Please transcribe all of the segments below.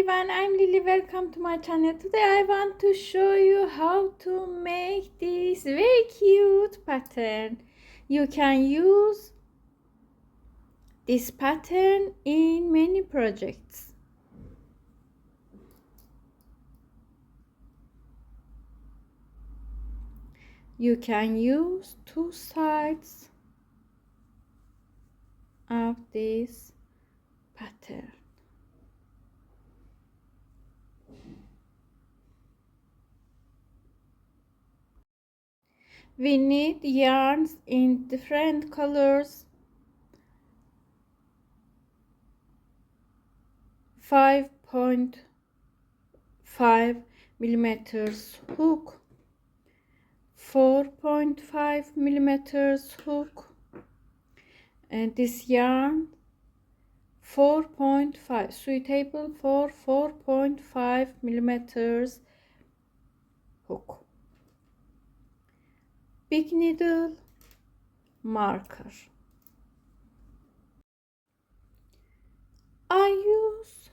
everyone, I'm Lily. Welcome to my channel. Today I want to show you how to make this very cute pattern. You can use this pattern in many projects. You can use two sides of this pattern. We need yarns in different colors. 5.5 millimeters hook, 4.5 millimeters hook, and this yarn 4.5, suitable for 4.5 millimeters hook, big needle, marker. I use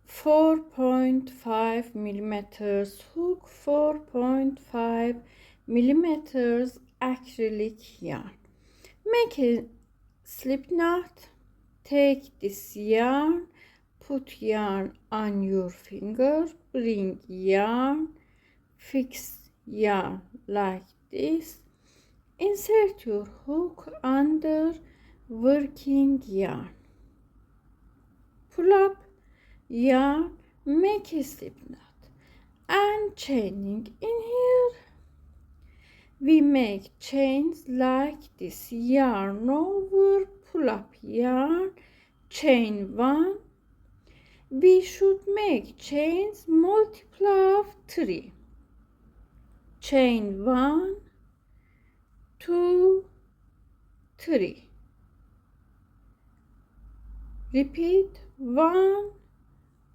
4.5 millimeters hook, 4.5 millimeters acrylic yarn. Make a slip knot. Take this yarn, put yarn on your finger, bring yarn, fix yarn like this. Insert your hook under working yarn. Pull up yarn, make a slip knot, and chaining in here. We make chains like this: yarn over, pull up yarn, chain 1. We should make chains multiple of 3. Chain 1, 2, 3. Repeat: 1,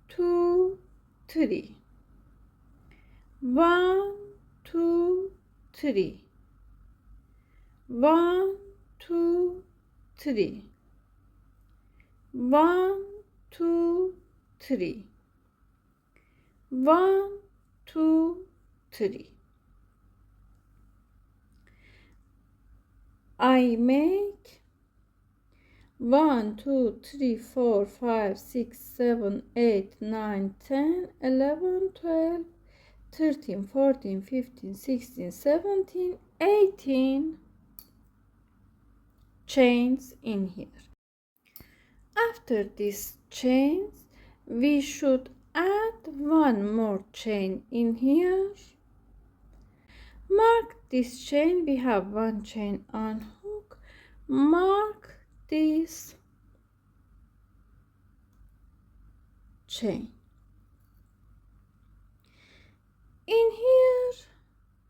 2, 3. 1, 2, 3. 1, 2, 3. 1, 2, 3. 1, 2, 3. I make 1, 2, 3, 4, 5, 6, 7, 8, 9, 10, 11, 12, 13, 14, 15, 16, 17, 18 chains in here. After these chains, we should add one more chain in here. Mark this chain. We have one chain on hook. Mark this chain. In here,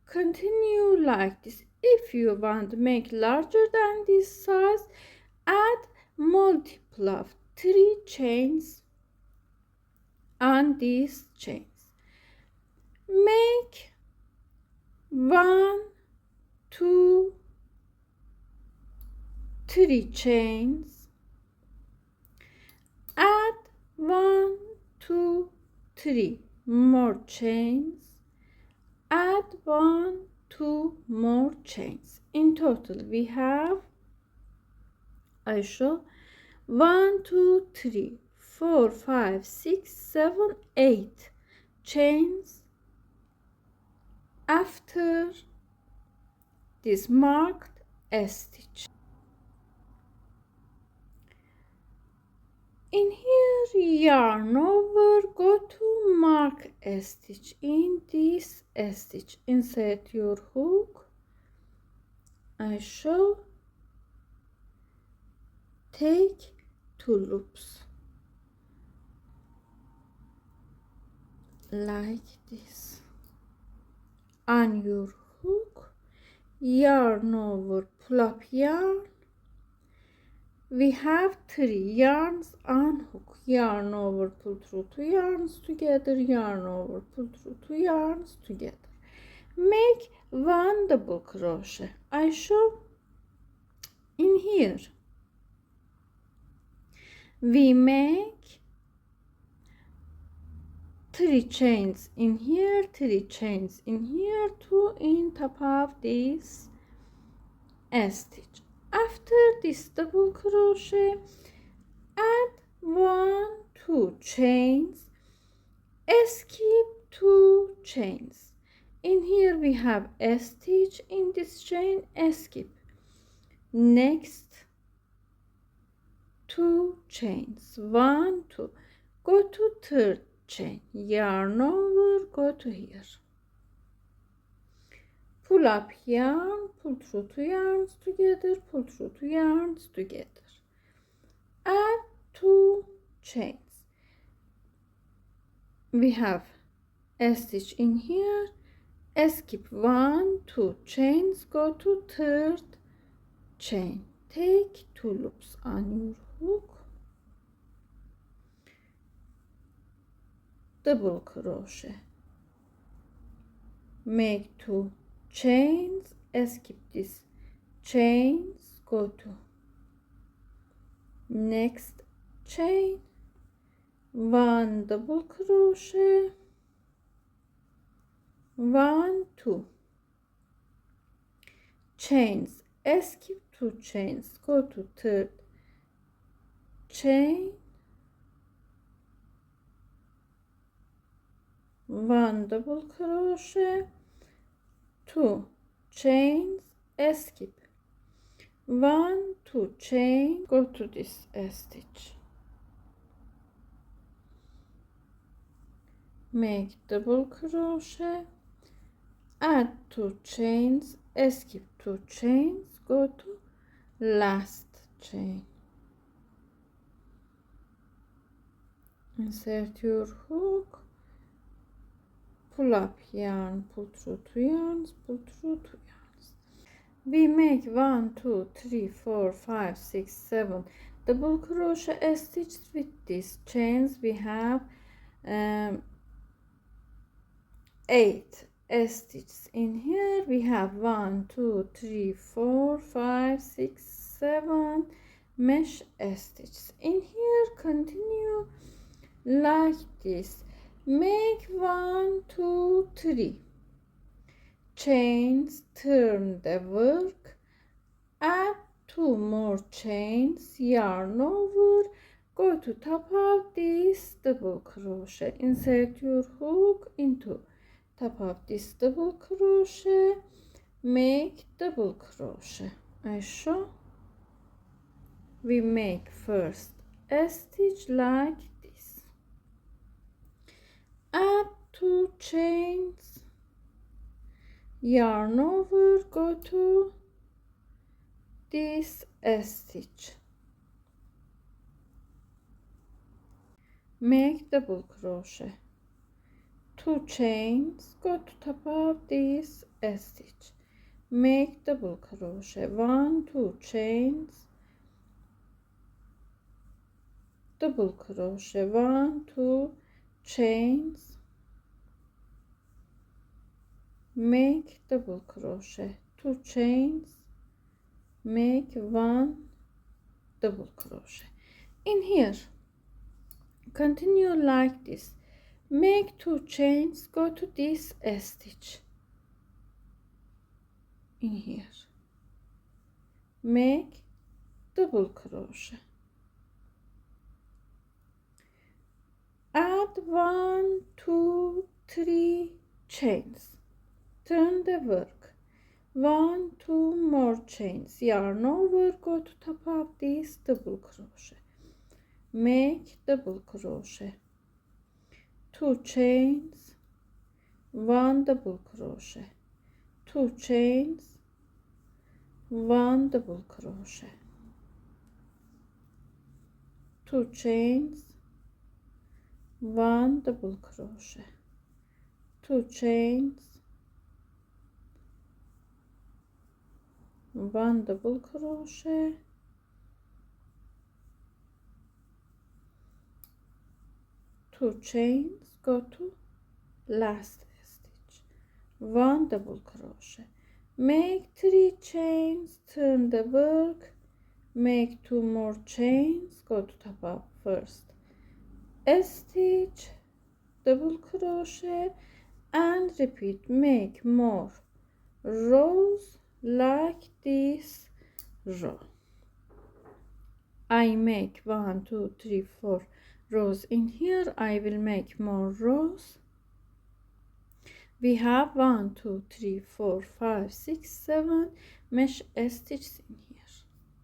continue like this. If you want to make larger than this size, add multiple of 3 chains on these chains. Make 1, 2, 3 chains. Add 1, 2, 3 more chains. Add 1, 2 more chains. In total we have, I show 1, 2, 3, 4, 5, 6, 7, 8 chains after this marked S stitch. In here, yarn over, go to mark a stitch. In this stitch, insert your hook. I show, take 2 loops like this. On your hook, yarn over, pull up yarn. We have 3 yarns on hook. Yarn over, pull through 2 yarns together, yarn over, pull through 2 yarns together. Make 1 double crochet. I show in here. We make 3 chains in here, 3 chains in here, 2 in top of this stitch. After this double crochet, add 1 2 chains, skip 2 chains. In here we have a stitch in this chain, skip. Next 2 chains, 1 2, go to third chain, yarn over, go to here, pull up yarn, pull through 2 yarns together, pull through 2 yarns together, add 2 chains. We have a stitch in here, skip 1 2 chains, go to third chain, take 2 loops on your hook, double crochet, make 2 chains, skip this chains, go to next chain, 1 double crochet, 1 2 chains, skip 2 chains, go to third chain, 1 double crochet, 2 chains, skip 1 2 chain, go to this stitch, make double crochet, add 2 chains, skip 2 chains, go to last chain, insert your hook, pull up yarn, pull through 2 yarns, pull through 2 yarns. We make 1 2 3 4 5 6 7 double crochet stitches with these chains. We have 8 stitches in here. We have 1 2 3 4 5 6 7 mesh stitches in here. Continue like this, make 1 2 3 chains, turn the work, add 2 more chains, yarn over, go to top of this double crochet, insert your hook into top of this double crochet, make double crochet. I show we make first a stitch like this, add 2 chains, yarn over, go to this stitch, make double crochet, 2 chains, go to top of this stitch, make double crochet, 1 2 chains, double crochet, 1 2 chains, make double crochet, 2 chains, make 1 double crochet. In here continue like this, make 2 chains, go to this stitch in here, make double crochet, add 1 2 3 chains, turn the work, 1 2 more chains, yarn over, go to top of this double crochet, make double crochet, 2 chains, 1 double crochet, 2 chains, 1 double crochet, 2 chains, 1 double crochet, 2 chains, 1 double crochet, 2 chains, go to last stitch, 1 double crochet, make 3 chains, turn the work, make 2 more chains, go to top of first stitch, double crochet and repeat. Make more rows like this row. I make 1 2 3 4 rows in here. I will make more rows. We have 1 2 3 4 5 6 7 mesh stitches in here.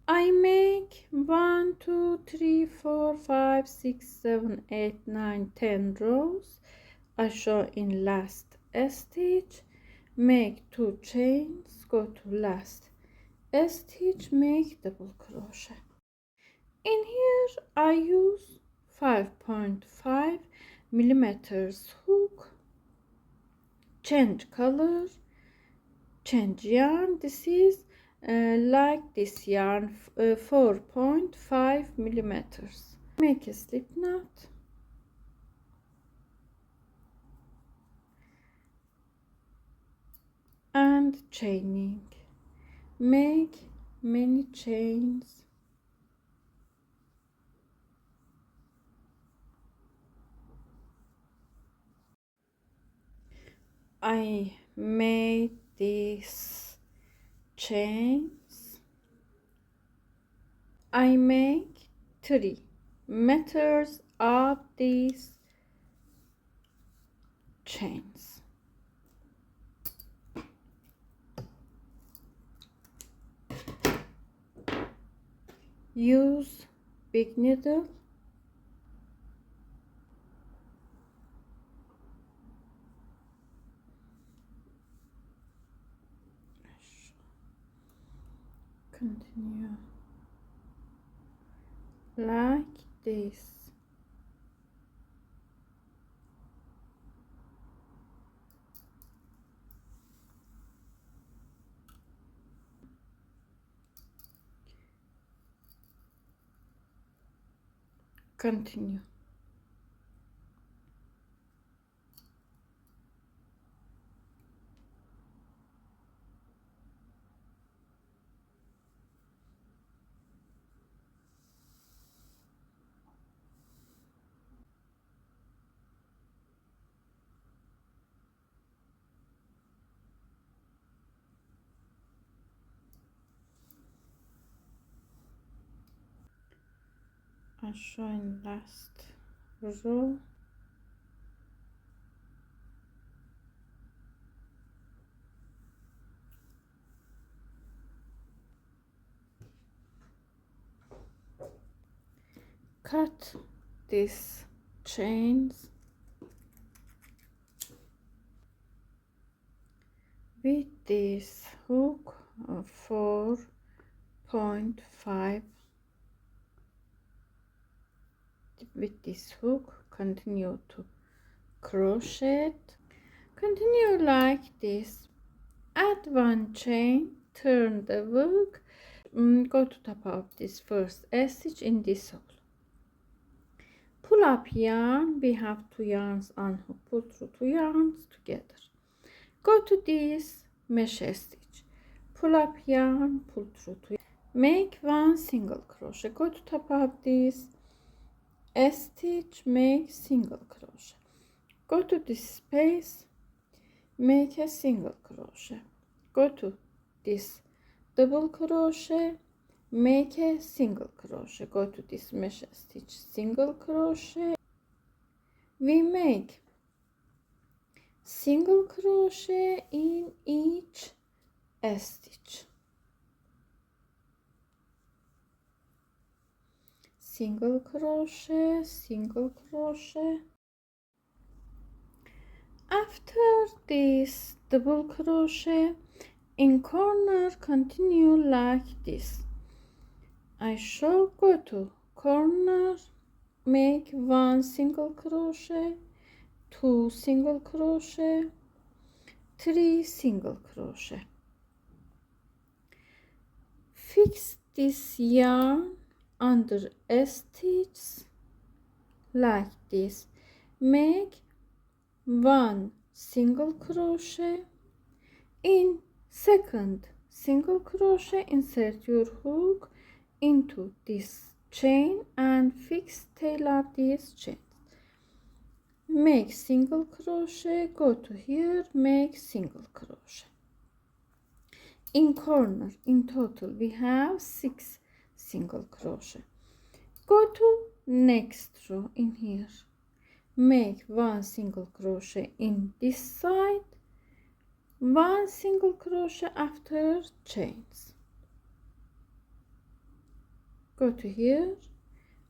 I make 1 2 3 4 5 6 7 8 9 10 rows. I show in last stitch. Make 2 chains, go to last stitch, make double crochet. In here I use 5.5 millimeters hook. Change color, change yarn. This is like this yarn, 4.5 millimeters. Make a slip knot and chaining. Make many chains. I made these chains. I make 3 meters of these chains. Use big needle. Continue like this. Continue. I show in last row. Cut these chains with this hook of 4.5. With this hook, continue to crochet. Continue like this. Add 1 chain, turn the hook, go to top of this first stitch in this hole. Pull up yarn. We have 2 yarns on hook. Pull through 2 yarns together. Go to this mesh stitch. Pull up yarn, pull through 2. Make 1 single crochet. Go to top of this stitch, make single crochet. Go to this space, make a single crochet. Go to this double crochet, make a single crochet. Go to this mesh stitch, single crochet. We make single crochet in each stitch. Single crochet, single crochet. After this double crochet in corner, continue like this. I show, go to corner, make 1 single crochet, 2 single crochet, 3 single crochet. Fix this yarn under stitch like this. Make 1 single crochet. In second single crochet, insert your hook into this chain and fix tail of this chain. make single crochet, go to here, make single crochet. In corner, in total we have 6 single crochet. Go to next row in here, make 1 single crochet in this side, 1 single crochet after chains. Go to here,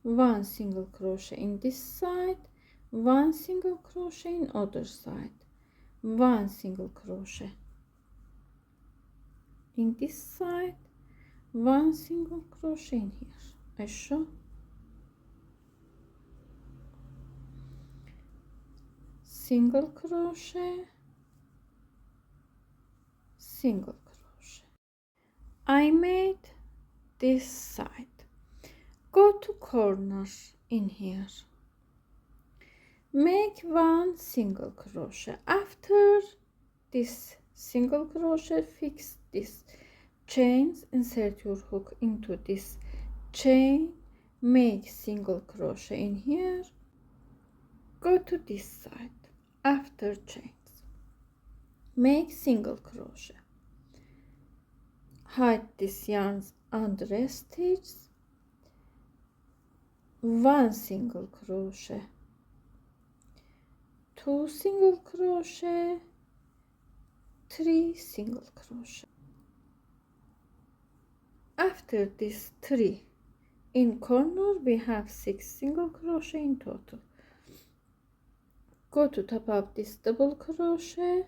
1 single crochet in this side, 1 single crochet in other side, 1 single crochet in this side, 1 single crochet in here. I show single crochet, single crochet. I made this side. Go to corner in here, make 1 single crochet. After this single crochet, fix this chains, insert your hook into this chain, make single crochet in here, go to this side, after chains, make single crochet, hide this yarns under a stitch, 1 single crochet, 2 single crochet, 3 single crochet. After this 3 in corner we have 6 single crochet in total. Go to top of this double crochet,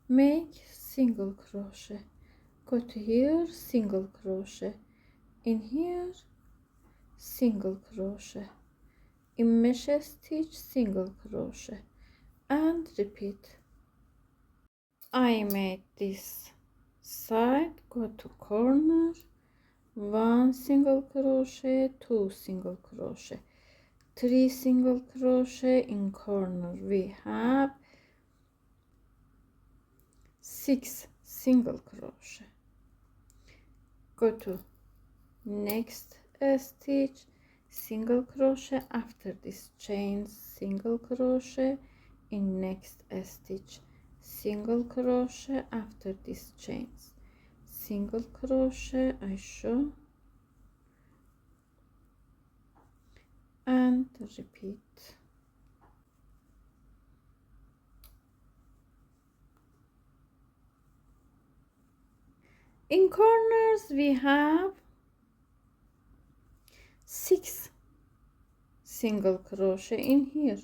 make single crochet, go to here, single crochet in here, single crochet in mesh stitch, single crochet, and repeat. I made this side, go to corner, 1 single crochet, 2 single crochet, 3 single crochet in corner we have 6 single crochet. Go to next stitch, single crochet, after this chain, single crochet in next stitch, single crochet after this chains, single crochet, I show, and repeat. In corners we have 6 single crochet in here.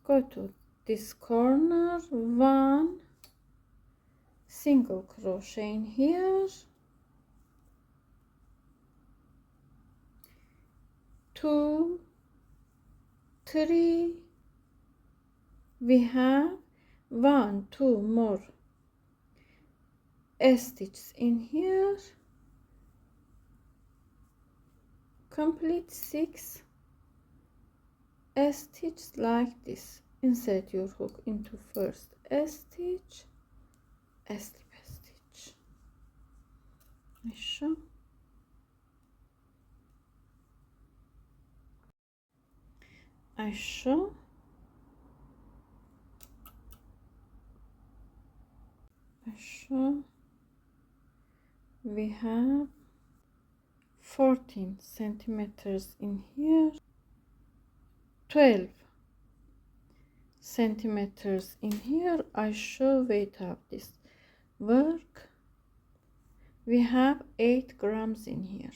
Go to this corner, 1 single crochet in here, 2, 3, we have 1, 2 more stitches in here, complete 6 stitches like this. Insert your hook into first stitch, slip stitch. I show, I show, I show. We have 14 centimeters in here, 12 centimeters in here. I show weight of this work. We have 8 grams in here.